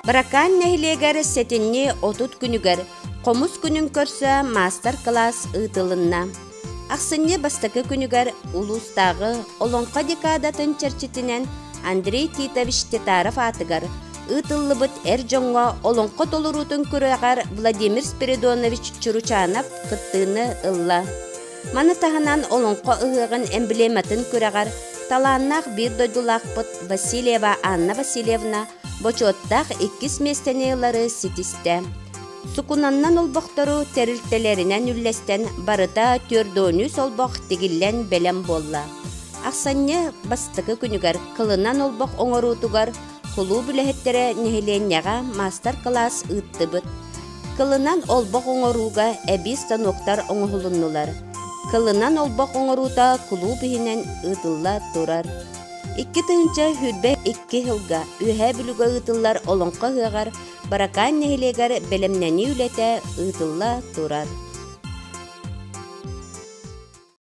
Bırakan nehleger setinni otut günüger, komuz günün körse master class ıtılınna. Aksınne bastakı günüger ulustağı olonqa dekadatın çerçitinen Andrei Titович Tetarov atıgar. Ытыллыбыт эр жоңға олонқа толырутын күрәғар Владимир Спиридонович Чуручанов кыттыны ылла. Маны тағынан олонқа ұғығын эмблематын күрәғар таланнақ бір дойдулақпыт Васильева Анна Васильевна бочоттақ 2 местенейлары ситисті. Сукунаннан олбоқтару терілтелерінен үллестен барыта төрдөнү солбоқ тегіллен белем болла. Ақсанне бастықы күнігер кылынан олбоқ оңырутугар Кулу бүләһеттере нехеленняға мастер-класс ыттыбыт. Кылынан олбоқ оңоруға әбис станоктар оңғылыннулар. Кылынан олбоқ оңорута кулу бігінен ытылла турар. 2 тыынча хүрбе 2 хылға үхә бүлігі ытыллар олонқа хығар, баракан нехелегер белемнәні үләтә ытылла турар.